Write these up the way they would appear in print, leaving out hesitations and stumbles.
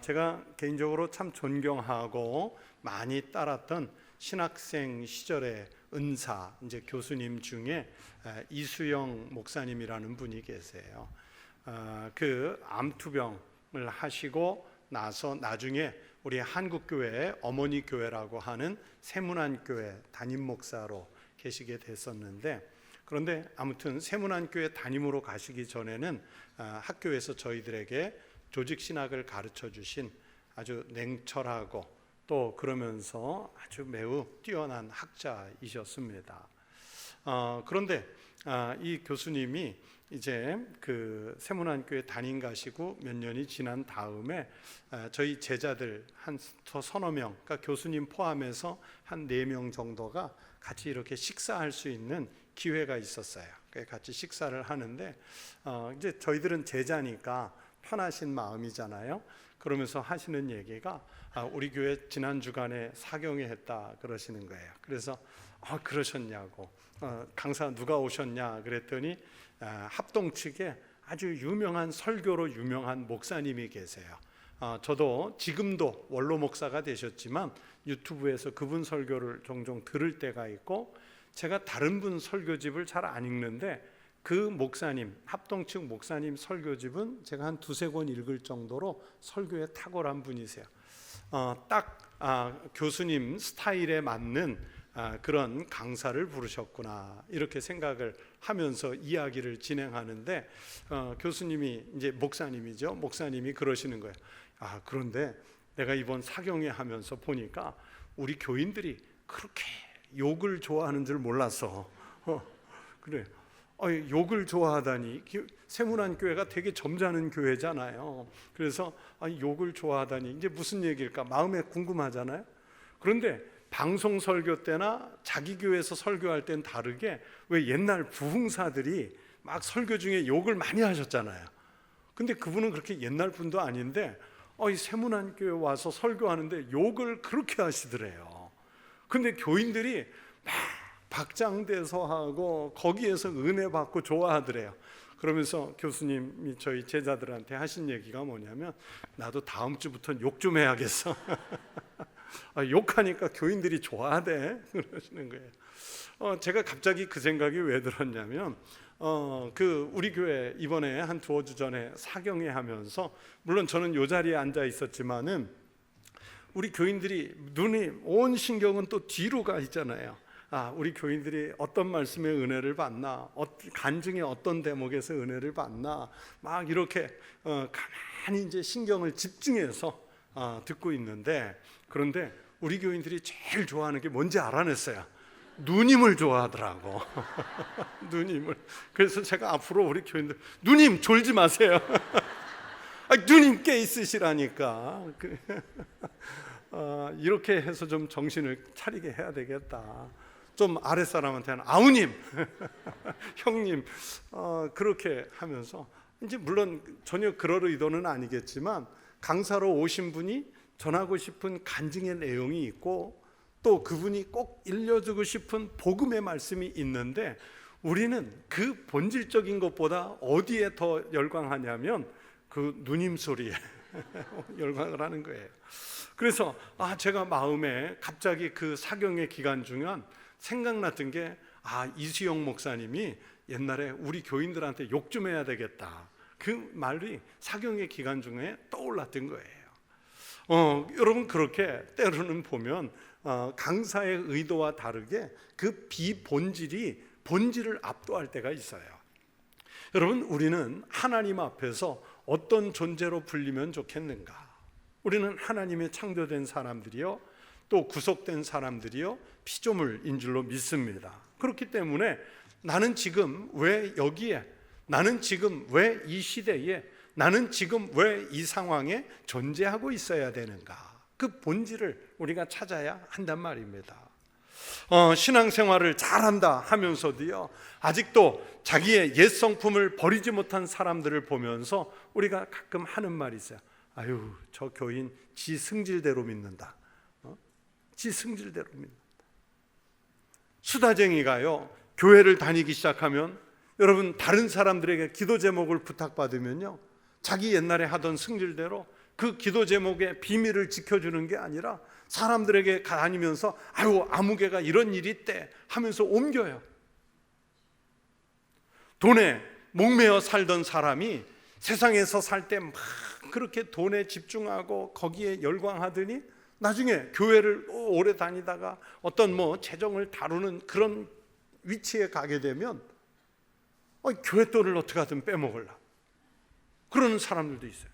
제가 개인적으로 참 존경하고 많이 따랐던 신학생 시절의 은사, 이제 교수님 중에 이수영 목사님이라는 분이 계세요. 그 암투병을 하시고 나서 나중에 우리 한국교회 어머니 교회라고 하는 세문안교회 담임 목사로 계시게 됐었는데, 그런데 아무튼 세문안교회 담임으로 가시기 전에는 학교에서 저희들에게 조직신학을 가르쳐 주신 아주 냉철하고 또 그러면서 아주 매우 뛰어난 학자이셨습니다. 그런데 이 교수님이 이제 그 세문안교회 담임 가시고 몇 년이 지난 다음에 저희 제자들 한 서너 명, 그러니까 교수님 포함해서 한 4명 정도가 같이 이렇게 식사할 수 있는 기회가 있었어요. 같이 식사를 하는데 이제 저희들은 제자니까 편하신 마음이잖아요. 그러면서 하시는 얘기가 우리 교회 지난 주간에 사경회 했다 그러시는 거예요. 그래서 그러셨냐고, 강사 누가 오셨냐 그랬더니 합동 측에 아주 유명한 설교로 유명한 목사님이 계세요. 저도 지금도 원로 목사가 되셨지만 유튜브에서 그분 설교를 종종 들을 때가 있고, 제가 다른 분 설교집을 잘 안 읽는데 그 목사님, 합동측 목사님 설교집은 제가 한 2-3권 읽을 정도로 설교에 탁월한 분이세요. 딱 교수님 스타일에 맞는 그런 강사를 부르셨구나, 이렇게 생각을 하면서 이야기를 진행하는데 교수님이 이제 목사님이죠. 목사님이 그러시는 거예요. 그런데 내가 이번 사경회 하면서 보니까 우리 교인들이 그렇게 욕을 좋아하는 줄 몰랐어. 그래. 욕을 좋아하다니. 세문안교회가 되게 점잖은 교회잖아요. 그래서 욕을 좋아하다니 이제 무슨 얘기일까 마음에 궁금하잖아요. 그런데 방송 설교 때나 자기 교회에서 설교할 땐 다르게, 왜 옛날 부흥사들이 막 설교 중에 욕을 많이 하셨잖아요. 근데 그분은 그렇게 옛날 분도 아닌데 이 세문안교회 와서 설교하는데 욕을 그렇게 하시더래요. 근데 교인들이 막 박장대소 하고 거기에서 은혜 받고 좋아하더래요. 그러면서 교수님이 저희 제자들한테 하신 얘기가 뭐냐면, 나도 다음 주부터는 욕 좀 해야겠어. 욕하니까 교인들이 좋아하대 그러시는 거예요. 제가 갑자기 그 생각이 왜 들었냐면 그 우리 교회 이번에 한 2주 전에 사경회 하면서, 물론 저는 이 자리에 앉아 있었지만은 우리 교인들이 눈이 온 신경은 또 뒤로 가 있잖아요. 우리 교인들이 어떤 말씀의 은혜를 받나, 간증의 어떤 대목에서 은혜를 받나, 막 이렇게 가만히 이제 신경을 집중해서 듣고 있는데, 그런데 우리 교인들이 제일 좋아하는 게 뭔지 알아냈어요. 누님을 좋아하더라고. 누님을. 그래서 제가 앞으로 우리 교인들, 누님 졸지 마세요. 누님 깨 있으시라니까. 이렇게 해서 좀 정신을 차리게 해야 되겠다. 좀 아랫사람한테는 아우님, 형님, 그렇게 하면서, 이제 물론 전혀 그럴 의도는 아니겠지만 강사로 오신 분이 전하고 싶은 간증의 내용이 있고 또 그분이 꼭 일려주고 싶은 복음의 말씀이 있는데, 우리는 그 본질적인 것보다 어디에 더 열광하냐면 그 누님 소리에 열광을 하는 거예요. 그래서 제가 마음에 갑자기 그 사경의 기간 중에 생각났던 게 이수영 목사님이 옛날에 우리 교인들한테 욕 좀 해야 되겠다, 그 말이 사경의 기간 중에 떠올랐던 거예요. 여러분, 그렇게 때로는 보면 강사의 의도와 다르게 그 비본질이 본질을 압도할 때가 있어요. 여러분, 우리는 하나님 앞에서 어떤 존재로 불리면 좋겠는가? 우리는 하나님의 창조된 사람들이요, 또 구속된 사람들이요, 피조물인 줄로 믿습니다. 그렇기 때문에 나는 지금 왜 여기에, 나는 지금 왜 이 시대에, 나는 지금 왜 이 상황에 존재하고 있어야 되는가? 그 본질을 우리가 찾아야 한단 말입니다. 신앙생활을 잘한다 하면서도요, 아직도 자기의 옛 성품을 버리지 못한 사람들을 보면서 우리가 가끔 하는 말이 있어요. 저 교인 지 승질대로 믿는다. 지 승질대로 믿는다. 수다쟁이가요, 교회를 다니기 시작하면, 여러분, 다른 사람들에게 기도 제목을 부탁받으면요, 자기 옛날에 하던 승질대로 그 기도 제목의 비밀을 지켜주는 게 아니라 사람들에게 다니면서 아유 아무개가 이런 일이 있대 하면서 옮겨요. 돈에 목매어 살던 사람이 세상에서 살 때 막 그렇게 돈에 집중하고 거기에 열광하더니 나중에 교회를 오래 다니다가 어떤 재정을 다루는 그런 위치에 가게 되면 교회 돈을 어떻게 하든 빼먹으려고 그러는 사람들도 있어요.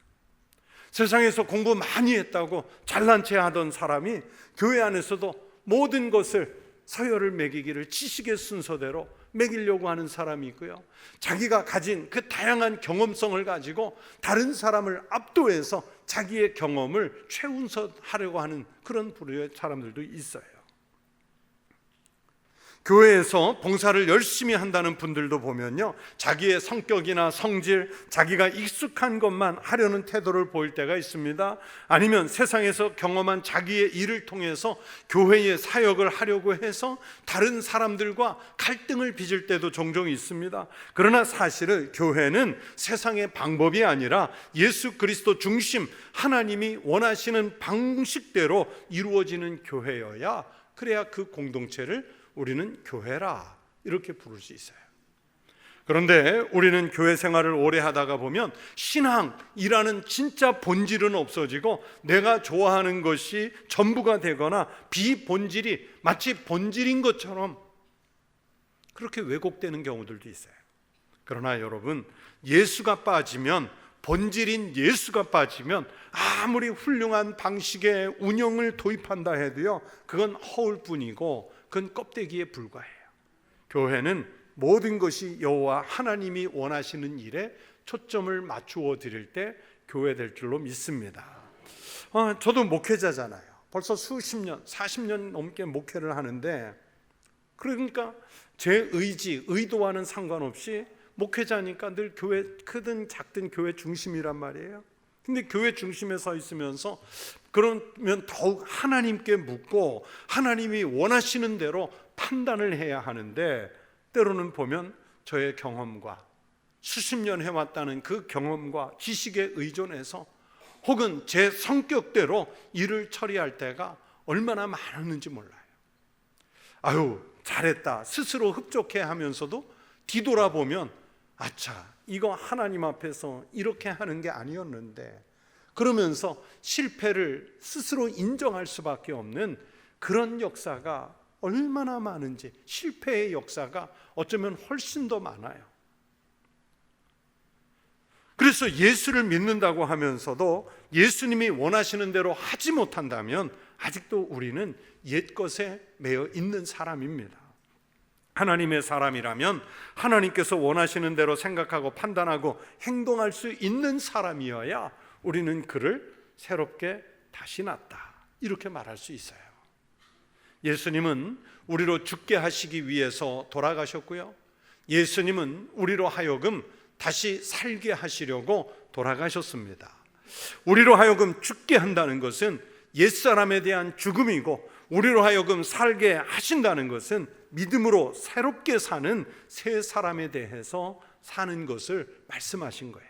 세상에서 공부 많이 했다고 잘난 체 하던 사람이 교회 안에서도 모든 것을 서열을 매기기를 지식의 순서대로 매기려고 하는 사람이 있고요, 자기가 가진 그 다양한 경험성을 가지고 다른 사람을 압도해서 자기의 경험을 최우선하려고 하는 그런 부류의 사람들도 있어요. 교회에서 봉사를 열심히 한다는 분들도 보면요, 자기의 성격이나 성질, 자기가 익숙한 것만 하려는 태도를 보일 때가 있습니다. 아니면 세상에서 경험한 자기의 일을 통해서 교회의 사역을 하려고 해서 다른 사람들과 갈등을 빚을 때도 종종 있습니다. 그러나 사실은 교회는 세상의 방법이 아니라 예수 그리스도 중심, 하나님이 원하시는 방식대로 이루어지는 교회여야, 그래야 그 공동체를 우리는 교회라 이렇게 부를 수 있어요. 그런데 우리는 교회 생활을 오래 하다가 보면 신앙이라는 진짜 본질은 없어지고 내가 좋아하는 것이 전부가 되거나 비본질이 마치 본질인 것처럼 그렇게 왜곡되는 경우들도 있어요. 그러나 여러분, 예수가 빠지면, 본질인 예수가 빠지면 아무리 훌륭한 방식의 운영을 도입한다 해도요, 그건 허울뿐이고 그건 껍데기에 불과해요. 교회는 모든 것이 여호와 하나님이 원하시는 일에 초점을 맞추어 드릴 때 교회 될 줄로 믿습니다. 저도 목회자잖아요. 벌써 수십 년, 40년 넘게 목회를 하는데, 그러니까 제 의도와는 상관없이 목회자니까 늘 교회, 크든 작든 교회 중심이란 말이에요. 근데 교회 중심에 서 있으면서 그러면 더욱 하나님께 묻고 하나님이 원하시는 대로 판단을 해야 하는데, 때로는 보면 저의 경험과 수십 년 해왔다는 그 경험과 지식에 의존해서 혹은 제 성격대로 일을 처리할 때가 얼마나 많았는지 몰라요. 아유 잘했다 스스로 흡족해 하면서도 뒤돌아보면 아차, 이거 하나님 앞에서 이렇게 하는 게 아니었는데, 그러면서 실패를 스스로 인정할 수밖에 없는 그런 역사가 얼마나 많은지, 실패의 역사가 어쩌면 훨씬 더 많아요. 그래서 예수를 믿는다고 하면서도 예수님이 원하시는 대로 하지 못한다면 아직도 우리는 옛것에 매여 있는 사람입니다. 하나님의 사람이라면 하나님께서 원하시는 대로 생각하고 판단하고 행동할 수 있는 사람이어야 우리는 그를 새롭게 다시 낳았다, 이렇게 말할 수 있어요. 예수님은 우리로 죽게 하시기 위해서 돌아가셨고요, 예수님은 우리로 하여금 다시 살게 하시려고 돌아가셨습니다. 우리로 하여금 죽게 한다는 것은 옛사람에 대한 죽음이고, 우리로 하여금 살게 하신다는 것은 믿음으로 새롭게 사는 새 사람에 대해서 사는 것을 말씀하신 거예요.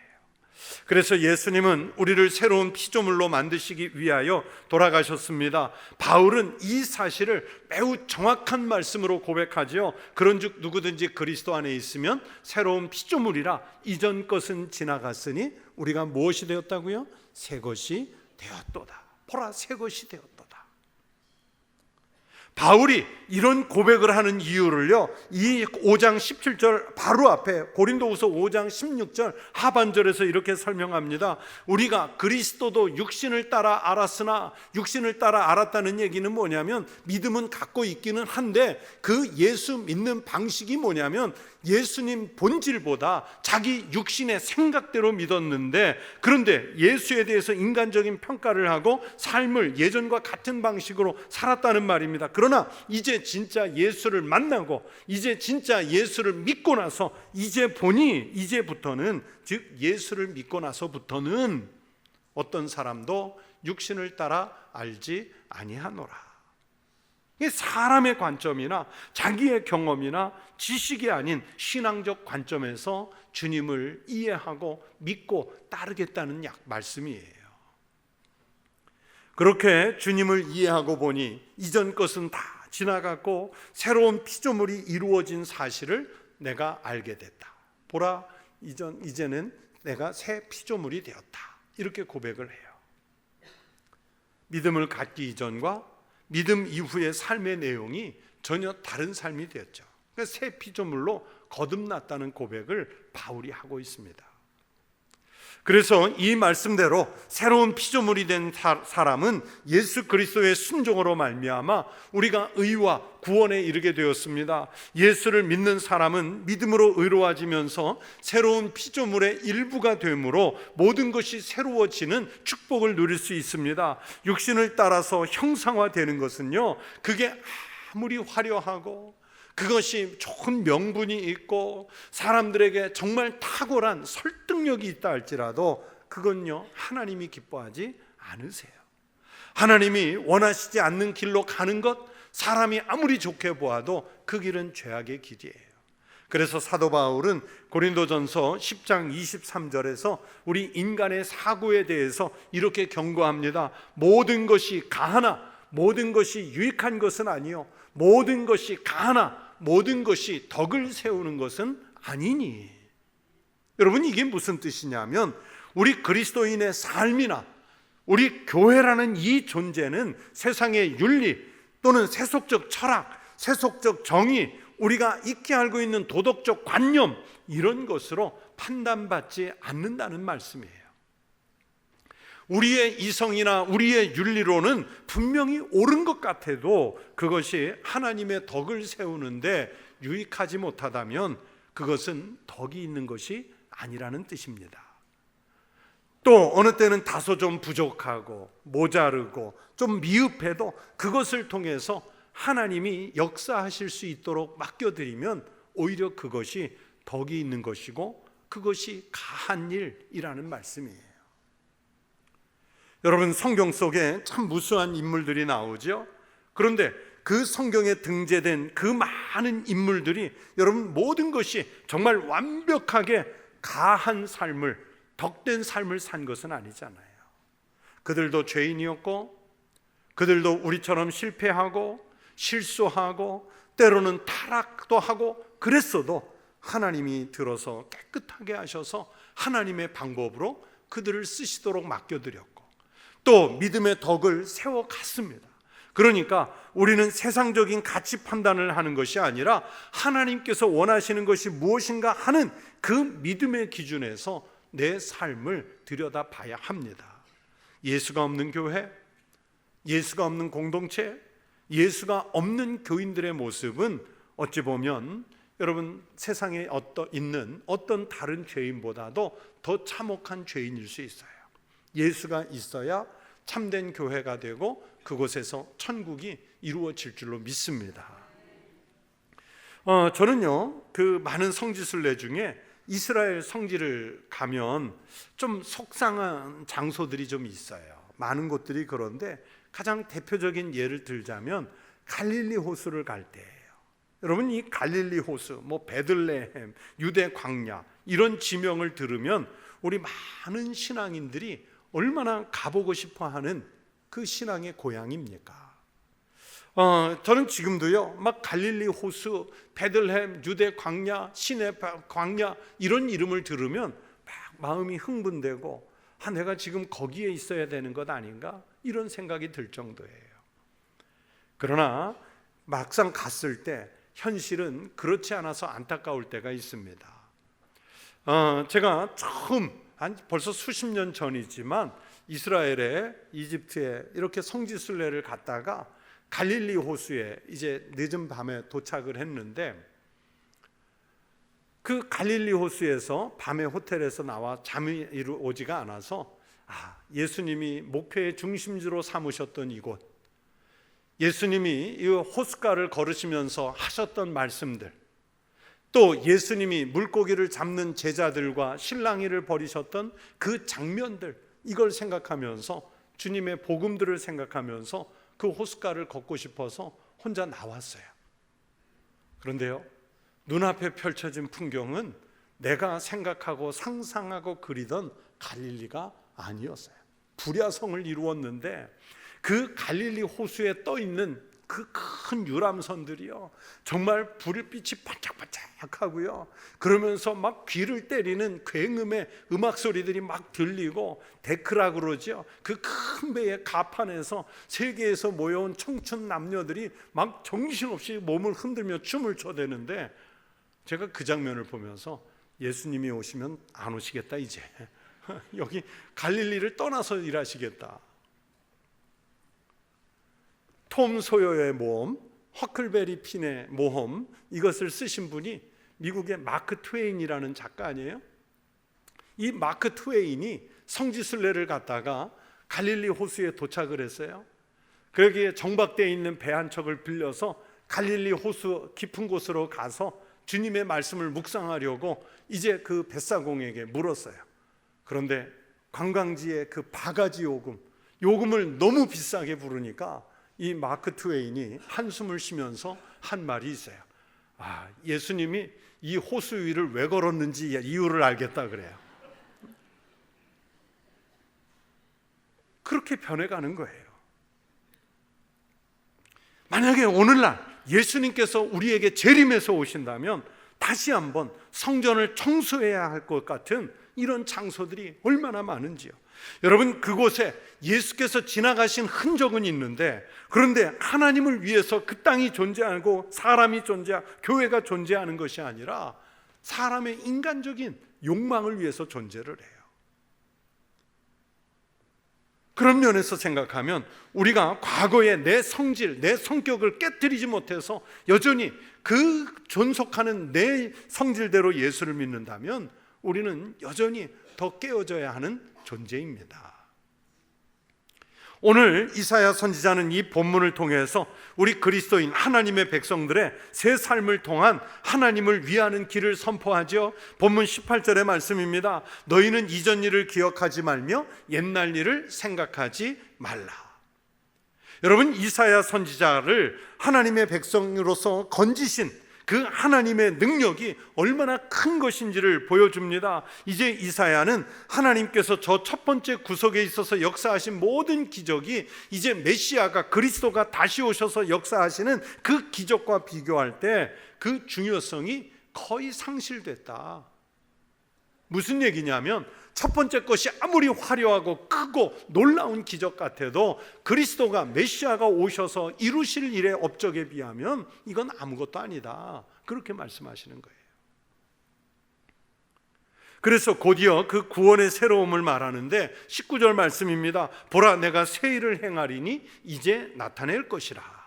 그래서 예수님은 우리를 새로운 피조물로 만드시기 위하여 돌아가셨습니다. 바울은 이 사실을 매우 정확한 말씀으로 고백하지요. 그런즉 누구든지 그리스도 안에 있으면 새로운 피조물이라, 이전 것은 지나갔으니 우리가 무엇이 되었다고요? 새 것이 되었도다. 보라, 새 것이 되었다. 바울이 이런 고백을 하는 이유를요, 이 5장 17절 바로 앞에 고린도후서 5장 16절 하반절에서 이렇게 설명합니다. 우리가 그리스도도 육신을 따라 알았으나, 육신을 따라 알았다는 얘기는 뭐냐면 믿음은 갖고 있기는 한데 그 예수 믿는 방식이 뭐냐면 예수님 본질보다 자기 육신의 생각대로 믿었는데, 그런데 예수에 대해서 인간적인 평가를 하고 삶을 예전과 같은 방식으로 살았다는 말입니다. 그러나 이제 진짜 예수를 만나고 이제 진짜 예수를 믿고 나서 이제부터는, 즉 예수를 믿고 나서부터는 어떤 사람도 육신을 따라 알지 아니하노라. 사람의 관점이나 자기의 경험이나 지식이 아닌 신앙적 관점에서 주님을 이해하고 믿고 따르겠다는 말씀이에요. 그렇게 주님을 이해하고 보니 이전 것은 다 지나갔고 새로운 피조물이 이루어진 사실을 내가 알게 됐다. 보라, 이제는 내가 새 피조물이 되었다. 이렇게 고백을 해요. 믿음을 갖기 이전과 믿음 이후의 삶의 내용이 전혀 다른 삶이 되었죠. 그러니까 새 피조물로 거듭났다는 고백을 바울이 하고 있습니다. 그래서 이 말씀대로 새로운 피조물이 된 사람은 예수 그리스도의 순종으로 말미암아 우리가 의와 구원에 이르게 되었습니다. 예수를 믿는 사람은 믿음으로 의로워지면서 새로운 피조물의 일부가 되므로 모든 것이 새로워지는 축복을 누릴 수 있습니다. 육신을 따라서 형상화되는 것은요, 그게 아무리 화려하고 그것이 좋은 명분이 있고 사람들에게 정말 탁월한 설득력이 있다 할지라도 그건요, 하나님이 기뻐하지 않으세요. 하나님이 원하시지 않는 길로 가는 것, 사람이 아무리 좋게 보아도 그 길은 죄악의 길이에요. 그래서 사도 바울은 고린도전서 10장 23절에서 우리 인간의 사고에 대해서 이렇게 경고합니다. 모든 것이 가하나 모든 것이 유익한 것은 아니요, 모든 것이 가하나 모든 것이 덕을 세우는 것은 아니니. 여러분, 이게 무슨 뜻이냐면 우리 그리스도인의 삶이나 우리 교회라는 이 존재는 세상의 윤리 또는 세속적 철학, 세속적 정의, 우리가 익히 알고 있는 도덕적 관념, 이런 것으로 판단받지 않는다는 말씀이에요. 우리의 이성이나 우리의 윤리로는 분명히 옳은 것 같아도 그것이 하나님의 덕을 세우는데 유익하지 못하다면 그것은 덕이 있는 것이 아니라는 뜻입니다. 또 어느 때는 다소 좀 부족하고 모자르고 좀 미흡해도 그것을 통해서 하나님이 역사하실 수 있도록 맡겨드리면 오히려 그것이 덕이 있는 것이고 그것이 가한 일이라는 말씀이에요. 여러분, 성경 속에 참 무수한 인물들이 나오죠. 그런데 그 성경에 등재된 그 많은 인물들이 여러분 모든 것이 정말 완벽하게 가한 삶을, 덕된 삶을 산 것은 아니잖아요. 그들도 죄인이었고 그들도 우리처럼 실패하고 실수하고 때로는 타락도 하고 그랬어도 하나님이 들어서 깨끗하게 하셔서 하나님의 방법으로 그들을 쓰시도록 맡겨드렸고 또 믿음의 덕을 세워갔습니다. 그러니까 우리는 세상적인 가치 판단을 하는 것이 아니라 하나님께서 원하시는 것이 무엇인가 하는 그 믿음의 기준에서 내 삶을 들여다봐야 합니다. 예수가 없는 교회, 예수가 없는 공동체, 예수가 없는 교인들의 모습은 어찌 보면 여러분 세상에 있는 어떤 다른 죄인보다도 더 참혹한 죄인일 수 있어요. 예수가 있어야 참된 교회가 되고 그곳에서 천국이 이루어질 줄로 믿습니다. 저는요, 그 많은 성지순례 중에 이스라엘 성지를 가면 좀 속상한 장소들이 좀 있어요. 많은 곳들이. 그런데 가장 대표적인 예를 들자면 갈릴리 호수를 갈 때예요. 여러분, 이 갈릴리 호수, 베들레헴, 유대 광야 이런 지명을 들으면 우리 많은 신앙인들이 얼마나 가보고 싶어하는 그 신앙의 고향입니까? 저는 지금도요, 막 갈릴리 호수, 베들레헴, 유대 광야, 시내 광야 이런 이름을 들으면 막 마음이 흥분되고 내가 지금 거기에 있어야 되는 것 아닌가 이런 생각이 들 정도예요. 그러나 막상 갔을 때 현실은 그렇지 않아서 안타까울 때가 있습니다. 제가 처음 벌써 수십 년 전이지만 이스라엘에 이집트에 이렇게 성지순례를 갔다가 갈릴리 호수에 이제 늦은 밤에 도착을 했는데 그 갈릴리 호수에서 밤에 호텔에서 나와 잠이 오지가 않아서 예수님이 목회의 중심지로 삼으셨던 이곳, 예수님이 이 호숫가를 걸으시면서 하셨던 말씀들, 또 예수님이 물고기를 잡는 제자들과 실랑이를 벌이셨던 그 장면들, 이걸 생각하면서 주님의 복음들을 생각하면서 그 호숫가를 걷고 싶어서 혼자 나왔어요. 그런데요, 눈앞에 펼쳐진 풍경은 내가 생각하고 상상하고 그리던 갈릴리가 아니었어요. 불야성을 이루었는데 그 갈릴리 호수에 떠 있는 그 큰 유람선들이요, 정말 불빛이 반짝반짝하고요, 그러면서 막 귀를 때리는 굉음의 음악 소리들이 막 들리고, 데크라 그러죠. 그 큰 배의 가판에서 세계에서 모여온 청춘 남녀들이 막 정신없이 몸을 흔들며 춤을 춰대는데, 제가 그 장면을 보면서 예수님이 오시면 안 오시겠다, 이제 여기 갈릴리를 떠나서 일하시겠다. 톰 소여의 모험, 허클베리 핀의 모험, 이것을 쓰신 분이 미국의 마크 트웨인이라는 작가 아니에요? 이 마크 트웨인이 성지순례를 갔다가 갈릴리 호수에 도착을 했어요. 거기에 정박되어 있는 배 한 척을 빌려서 갈릴리 호수 깊은 곳으로 가서 주님의 말씀을 묵상하려고 이제 그 뱃사공에게 물었어요. 그런데 관광지의 그 바가지 요금을 너무 비싸게 부르니까 이 마크 트웨인이 한숨을 쉬면서 한 말이 있어요. 예수님이 이 호수 위를 왜 걸었는지 이유를 알겠다 그래요. 그렇게 변해가는 거예요. 만약에 오늘날 예수님께서 우리에게 재림해서 오신다면 다시 한번 성전을 청소해야 할 것 같은 이런 장소들이 얼마나 많은지요. 여러분, 그곳에 예수께서 지나가신 흔적은 있는데, 그런데 하나님을 위해서 그 땅이 존재하고 사람이 존재하고 교회가 존재하는 것이 아니라 사람의 인간적인 욕망을 위해서 존재를 해요. 그런 면에서 생각하면 우리가 과거에 내 성질, 내 성격을 깨뜨리지 못해서 여전히 그 존속하는 내 성질대로 예수를 믿는다면 우리는 여전히 더 깨어져야 하는 존재입니다. 오늘 이사야 선지자는 이 본문을 통해서 우리 그리스도인 하나님의 백성들의 새 삶을 통한 하나님을 위하는 길을 선포하죠. 본문 18절의 말씀입니다. 너희는 이전 일을 기억하지 말며 옛날 일을 생각하지 말라. 여러분, 이사야 선지자를 하나님의 백성으로서 건지신 그 하나님의 능력이 얼마나 큰 것인지를 보여줍니다. 이제 이사야는 하나님께서 저 첫 번째 구속에 있어서 역사하신 모든 기적이 이제 메시아가, 그리스도가 다시 오셔서 역사하시는 그 기적과 비교할 때 그 중요성이 거의 상실됐다. 무슨 얘기냐면, 첫 번째 것이 아무리 화려하고 크고 놀라운 기적 같아도 그리스도가, 메시아가 오셔서 이루실 일의 업적에 비하면 이건 아무것도 아니다, 그렇게 말씀하시는 거예요. 그래서 곧이어 그 구원의 새로움을 말하는데 19절 말씀입니다. 보라, 내가 새 일을 행하리니 이제 나타낼 것이라.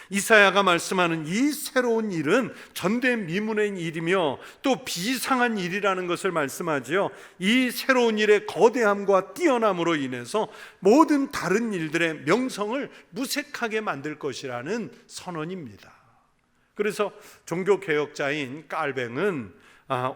이사야가 말씀하는 이 새로운 일은 전대미문의 일이며 또 비상한 일이라는 것을 말씀하지요. 이 새로운 일의 거대함과 뛰어남으로 인해서 모든 다른 일들의 명성을 무색하게 만들 것이라는 선언입니다. 그래서 종교개혁자인 깔뱅은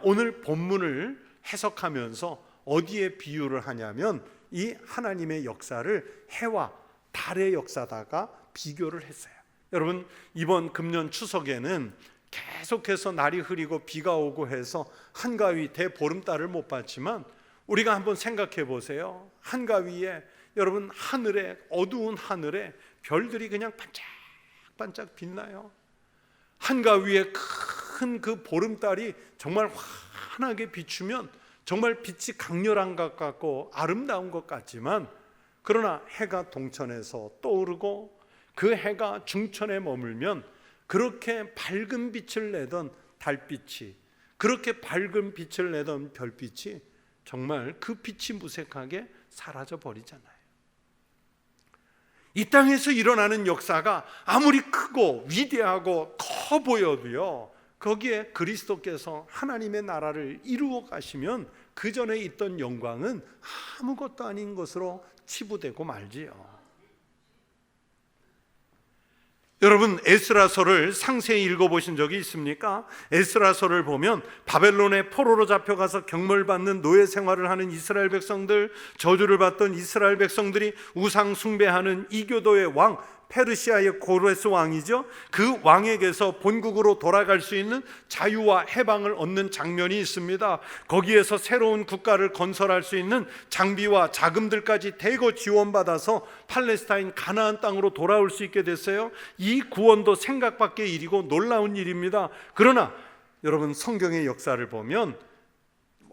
오늘 본문을 해석하면서 어디에 비유를 하냐면 이 하나님의 역사를 해와 달의 역사다가 비교를 했어요. 여러분, 이번 금년 추석에는 계속해서 날이 흐리고 비가 오고 해서 한가위 대보름달을 못 봤지만 우리가 한번 생각해 보세요. 한가위에 여러분, 하늘에, 어두운 하늘에 별들이 그냥 반짝반짝 빛나요. 한가위에 큰 그 보름달이 정말 환하게 비추면 정말 빛이 강렬한 것 같고 아름다운 것 같지만, 그러나 해가 동천에서 떠오르고 그 해가 중천에 머물면 그렇게 밝은 빛을 내던 달빛이, 그렇게 밝은 빛을 내던 별빛이 정말 그 빛이 무색하게 사라져 버리잖아요. 이 땅에서 일어나는 역사가 아무리 크고 위대하고 커 보여도요, 거기에 그리스도께서 하나님의 나라를 이루어 가시면 그 전에 있던 영광은 아무것도 아닌 것으로 치부되고 말지요. 여러분, 에스라서를 상세히 읽어보신 적이 있습니까? 에스라서를 보면 바벨론의 포로로 잡혀가서 경멸받는 노예 생활을 하는 이스라엘 백성들, 저주를 받던 이스라엘 백성들이 우상 숭배하는 이교도의 왕 페르시아의 고레스 왕이죠. 그 왕에게서 본국으로 돌아갈 수 있는 자유와 해방을 얻는 장면이 있습니다. 거기에서 새로운 국가를 건설할 수 있는 장비와 자금들까지 대거 지원받아서 팔레스타인 가나안 땅으로 돌아올 수 있게 됐어요. 이 구원도 생각 밖의 일이고 놀라운 일입니다. 그러나 여러분, 성경의 역사를 보면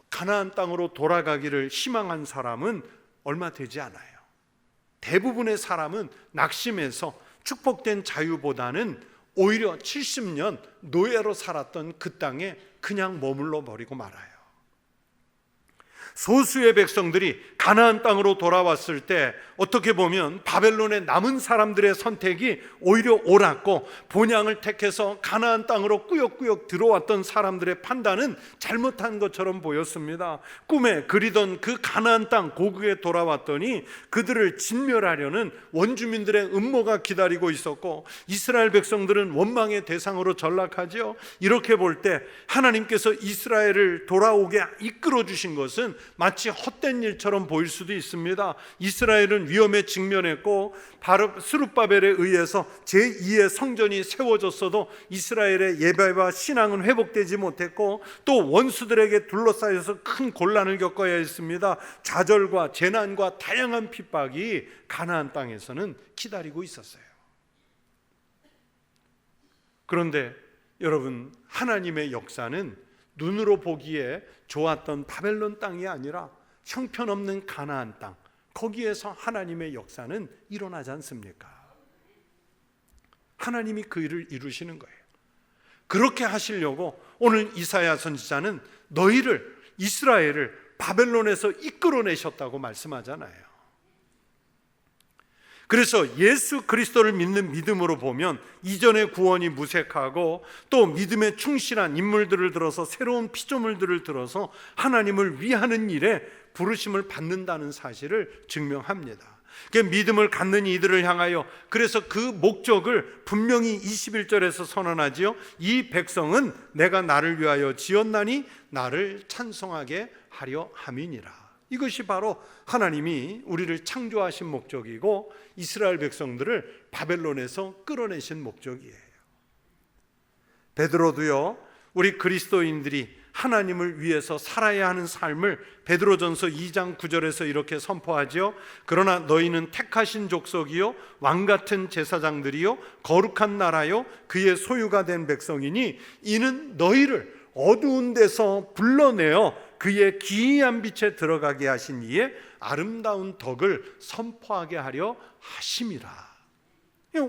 가나안 땅으로 돌아가기를 희망한 사람은 얼마 되지 않아요. 대부분의 사람은 낙심해서 축복된 자유보다는 오히려 70년 노예로 살았던 그 땅에 그냥 머물러 버리고 말아요. 소수의 백성들이 가나안 땅으로 돌아왔을 때 어떻게 보면 바벨론에 남은 사람들의 선택이 오히려 옳았고, 본향을 택해서 가나안 땅으로 꾸역꾸역 들어왔던 사람들의 판단은 잘못한 것처럼 보였습니다. 꿈에 그리던 그 가나안 땅 고국에 돌아왔더니 그들을 진멸하려는 원주민들의 음모가 기다리고 있었고, 이스라엘 백성들은 원망의 대상으로 전락하죠. 이렇게 볼 때 하나님께서 이스라엘을 돌아오게 이끌어 주신 것은 마치 헛된 일처럼 보일 수도 있습니다. 이스라엘은 위험에 직면했고, 바로 스룹바벨에 의해서 제2의 성전이 세워졌어도 이스라엘의 예배와 신앙은 회복되지 못했고, 또 원수들에게 둘러싸여서 큰 곤란을 겪어야 했습니다. 좌절과 재난과 다양한 핍박이 가나안 땅에서는 기다리고 있었어요. 그런데 여러분, 하나님의 역사는 눈으로 보기에 좋았던 바벨론 땅이 아니라 형편없는 가나안 땅, 거기에서 하나님의 역사는 일어나지 않습니까? 하나님이 그 일을 이루시는 거예요. 그렇게 하시려고 오늘 이사야 선지자는 너희를, 이스라엘을 바벨론에서 이끌어내셨다고 말씀하잖아요. 그래서 예수 그리스도를 믿는 믿음으로 보면 이전의 구원이 무색하고, 또 믿음에 충실한 인물들을 들어서, 새로운 피조물들을 들어서 하나님을 위하는 일에 부르심을 받는다는 사실을 증명합니다. 믿음을 갖는 이들을 향하여, 그래서 그 목적을 분명히 21절에서 선언하지요. 이 백성은 내가 나를 위하여 지었나니 나를 찬송하게 하려 함이니라. 이것이 바로 하나님이 우리를 창조하신 목적이고, 이스라엘 백성들을 바벨론에서 끌어내신 목적이에요. 베드로도요, 우리 그리스도인들이 하나님을 위해서 살아야 하는 삶을 베드로전서 2장 9절에서 이렇게 선포하죠. 그러나 너희는 택하신 족속이요, 왕같은 제사장들이요, 거룩한 나라요, 그의 소유가 된 백성이니 이는 너희를 어두운 데서 불러내어 그의 기이한 빛에 들어가게 하신 이의 아름다운 덕을 선포하게 하려 하심이라.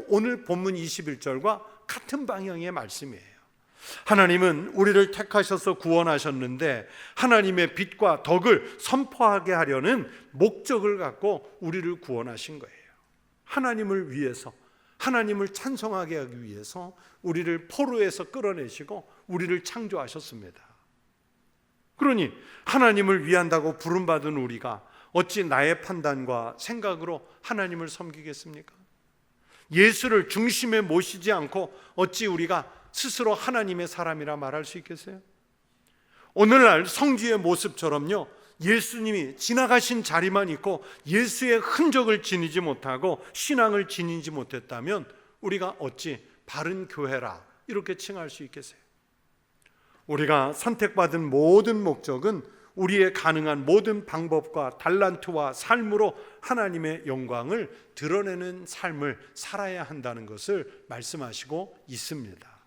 오늘 본문 21절과 같은 방향의 말씀이에요. 하나님은 우리를 택하셔서 구원하셨는데, 하나님의 빛과 덕을 선포하게 하려는 목적을 갖고 우리를 구원하신 거예요. 하나님을 위해서, 하나님을 찬송하게 하기 위해서 우리를 포로에서 끌어내시고 우리를 창조하셨습니다. 그러니 하나님을 위한다고 부름받은 우리가 어찌 나의 판단과 생각으로 하나님을 섬기겠습니까? 예수를 중심에 모시지 않고 어찌 우리가 스스로 하나님의 사람이라 말할 수 있겠어요? 오늘날 성지의 모습처럼요, 예수님이 지나가신 자리만 있고 예수의 흔적을 지니지 못하고 신앙을 지니지 못했다면 우리가 어찌 바른 교회라 이렇게 칭할 수 있겠어요? 우리가 선택받은 모든 목적은 우리의 가능한 모든 방법과 달란트와 삶으로 하나님의 영광을 드러내는 삶을 살아야 한다는 것을 말씀하시고 있습니다.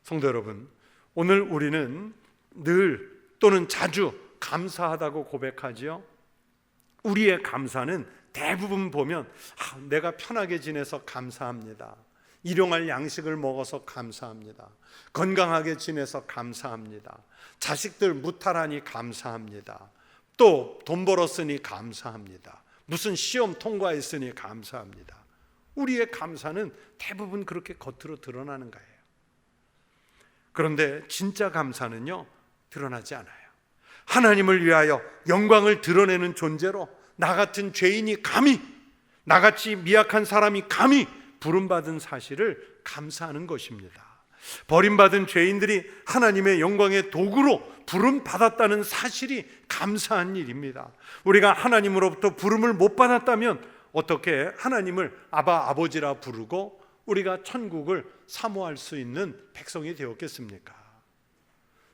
성도 여러분, 오늘 우리는 늘 또는 자주 감사하다고 고백하지요. 우리의 감사는 대부분 보면 내가 편하게 지내서 감사합니다. 일용할 양식을 먹어서 감사합니다. 건강하게 지내서 감사합니다. 자식들 무탈하니 감사합니다. 또 돈 벌었으니 감사합니다. 무슨 시험 통과했으니 감사합니다. 우리의 감사는 대부분 그렇게 겉으로 드러나는 거예요. 그런데 진짜 감사는요, 드러나지 않아요. 하나님을 위하여 영광을 드러내는 존재로 나 같은 죄인이 감히, 나같이 미약한 사람이 감히 부름받은 사실을 감사하는 것입니다. 버림받은 죄인들이 하나님의 영광의 도구로 부름받았다는 사실이 감사한 일입니다. 우리가 하나님으로부터 부름을 못 받았다면 어떻게 하나님을 아바 아버지라 부르고 우리가 천국을 사모할 수 있는 백성이 되었겠습니까?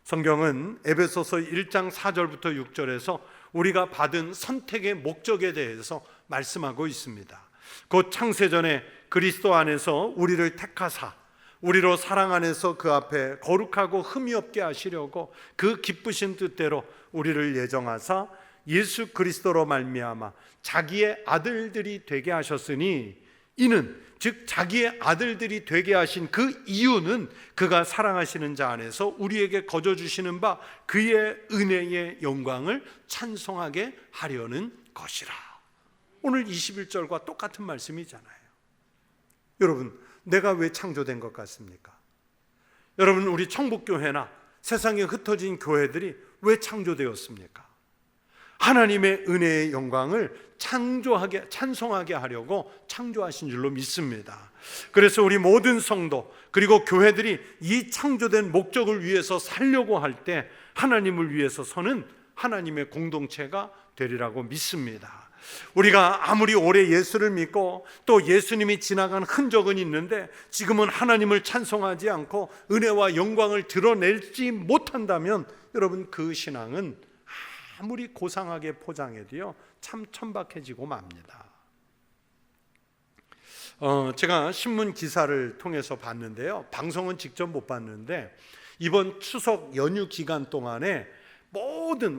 성경은 에베소서 1장 4절부터 6절에서 우리가 받은 선택의 목적에 대해서 말씀하고 있습니다. 곧 창세전에 그리스도 안에서 우리를 택하사 우리로 사랑 안에서 그 앞에 거룩하고 흠이 없게 하시려고 그 기쁘신 뜻대로 우리를 예정하사 예수 그리스도로 말미암아 자기의 아들들이 되게 하셨으니, 이는 즉 자기의 아들들이 되게 하신 그 이유는 그가 사랑하시는 자 안에서 우리에게 거저 주시는 바 그의 은혜의 영광을 찬송하게 하려는 것이라. 오늘 21절과 똑같은 말씀이잖아요. 여러분, 내가 왜 창조된 것 같습니까? 여러분, 우리 청북교회나 세상에 흩어진 교회들이 왜 창조되었습니까? 하나님의 은혜의 영광을 찬송하게 하려고 창조하신 줄로 믿습니다. 그래서 우리 모든 성도 그리고 교회들이 이 창조된 목적을 위해서 살려고 할 때 하나님을 위해서 서는 하나님의 공동체가 되리라고 믿습니다. 우리가 아무리 오래 예수를 믿고 또 예수님이 지나간 흔적은 있는데 지금은 하나님을 찬송하지 않고 은혜와 영광을 드러내지 못한다면 여러분, 그 신앙은 아무리 고상하게 포장해도요 참 천박해지고 맙니다. 제가 신문 기사를 통해서 봤는데요, 방송은 직접 못 봤는데 이번 추석 연휴 기간 동안에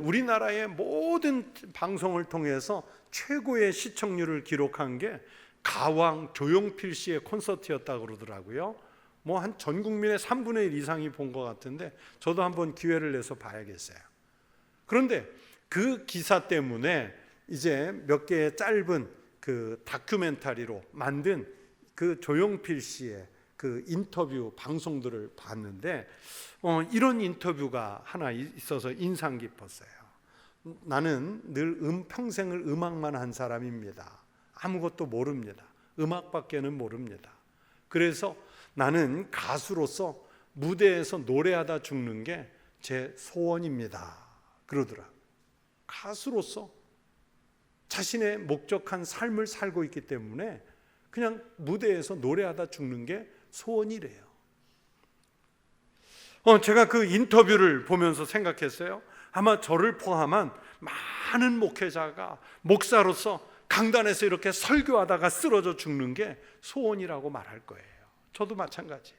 우리나라의 모든 방송을 통해서 최고의 시청률을 기록한 게 가왕 조용필 씨의 콘서트였다고 그러더라고요. 한 전 국민의 3분의 1 이상이 본 것 같은데 저도 한번 기회를 내서 봐야겠어요. 그런데 그 기사 때문에 이제 몇 개의 짧은 그 다큐멘터리로 만든 그 조용필 씨의 그 인터뷰 방송들을 봤는데 이런 인터뷰가 하나 있어서 인상 깊었어요. 나는 늘 평생을 음악만 한 사람입니다. 아무것도 모릅니다. 음악밖에는 모릅니다. 그래서 나는 가수로서 무대에서 노래하다 죽는 게 제 소원입니다. 그러더라. 가수로서 자신의 목적한 삶을 살고 있기 때문에 그냥 무대에서 노래하다 죽는 게 소원이래요. 제가 그 인터뷰를 보면서 생각했어요. 아마 저를 포함한 많은 목회자가 목사로서 강단에서 이렇게 설교하다가 쓰러져 죽는 게 소원이라고 말할 거예요. 저도 마찬가지.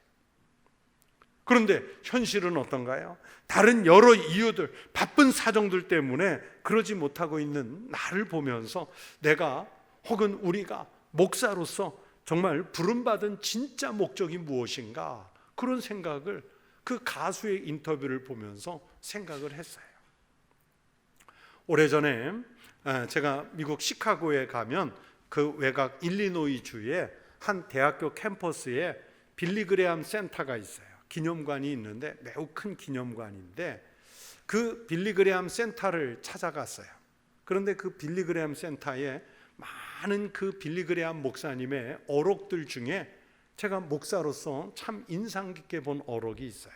그런데 현실은 어떤가요? 다른 여러 이유들, 바쁜 사정들 때문에 그러지 못하고 있는 나를 보면서 내가 혹은 우리가 목사로서 정말 부름받은 진짜 목적이 무엇인가, 그런 생각을 그 가수의 인터뷰를 보면서 생각을 했어요. 오래전에 제가 미국 시카고에 가면 그 외곽 일리노이 주의 한 대학교 캠퍼스에 빌리 그레함 센터가 있어요. 기념관이 있는데 매우 큰 기념관인데 그 빌리 그레함 센터를 찾아갔어요. 그런데 그 빌리 그레함 센터에 많은 그 빌리 그레함 목사님의 어록들 중에 제가 목사로서 참 인상 깊게 본 어록이 있어요.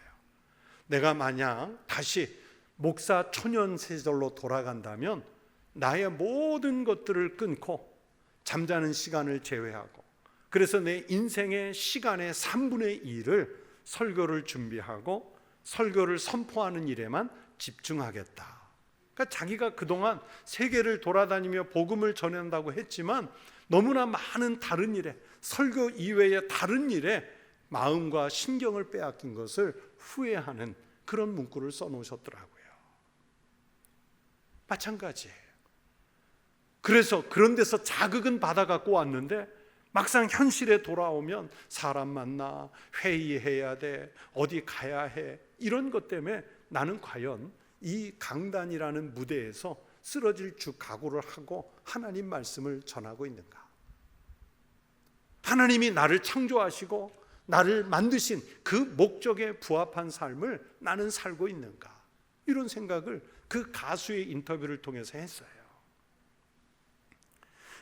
내가 만약 다시 목사 초년 시절로 돌아간다면 나의 모든 것들을 끊고 잠자는 시간을 제외하고, 그래서 내 인생의 시간의 3분의 1을 설교를 준비하고 설교를 선포하는 일에만 집중하겠다. 그러니까 자기가 그동안 세계를 돌아다니며 복음을 전한다고 했지만 너무나 많은 다른 일에, 설교 이외의 다른 일에 마음과 신경을 빼앗긴 것을 후회하는 그런 문구를 써놓으셨더라고요. 마찬가지예요. 그래서 그런 데서 자극은 받아갖고 왔는데 막상 현실에 돌아오면 사람 만나, 회의해야 돼, 어디 가야 해, 이런 것 때문에 나는 과연 이 강단이라는 무대에서 쓰러질 각오를 하고 하나님 말씀을 전하고 있는가? 하나님이 나를 창조하시고 나를 만드신 그 목적에 부합한 삶을 나는 살고 있는가? 이런 생각을 그 가수의 인터뷰를 통해서 했어요.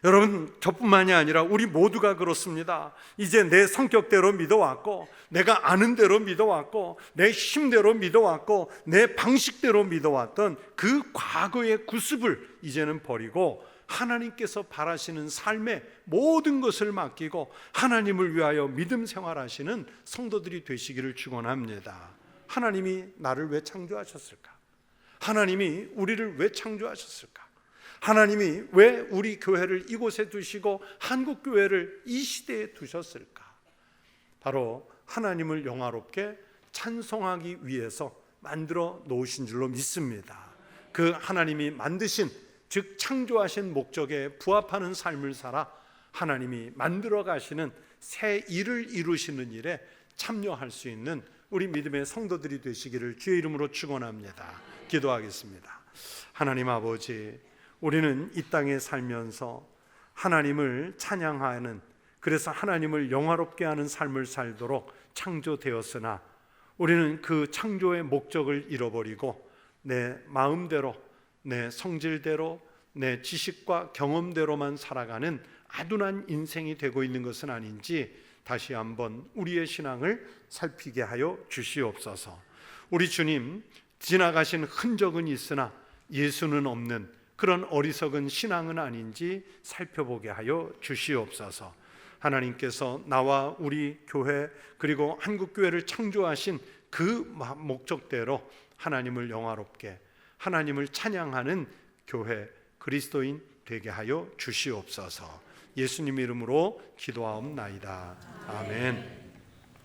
여러분, 저뿐만이 아니라 우리 모두가 그렇습니다. 이제 내 성격대로 믿어왔고, 내가 아는 대로 믿어왔고, 내 힘대로 믿어왔고, 내 방식대로 믿어왔던 그 과거의 구습을 이제는 버리고 하나님께서 바라시는 삶의 모든 것을 맡기고 하나님을 위하여 믿음 생활하시는 성도들이 되시기를 축원합니다. 하나님이 나를 왜 창조하셨을까? 하나님이 우리를 왜 창조하셨을까? 하나님이 왜 우리 교회를 이곳에 두시고 한국교회를 이 시대에 두셨을까? 바로 하나님을 영화롭게 찬송하기 위해서 만들어 놓으신 줄로 믿습니다. 그 하나님이 만드신, 즉 창조하신 목적에 부합하는 삶을 살아 하나님이 만들어 가시는 새 일을 이루시는 일에 참여할 수 있는 우리 믿음의 성도들이 되시기를 주의 이름으로 축원합니다. 기도하겠습니다. 하나님 아버지, 우리는 이 땅에 살면서 하나님을 찬양하는, 그래서 하나님을 영화롭게 하는 삶을 살도록 창조되었으나 우리는 그 창조의 목적을 잃어버리고 내 마음대로, 내 성질대로, 내 지식과 경험대로만 살아가는 아둔한 인생이 되고 있는 것은 아닌지 다시 한번 우리의 신앙을 살피게 하여 주시옵소서. 우리 주님, 지나가신 흔적은 있으나 예수는 없는 그런 어리석은 신앙은 아닌지 살펴보게 하여 주시옵소서. 하나님께서 나와 우리 교회 그리고 한국교회를 창조하신 그 목적대로 하나님을 영화롭게, 하나님을 찬양하는 교회, 그리스도인 되게 하여 주시옵소서. 예수님 이름으로 기도하옵나이다. 아멘.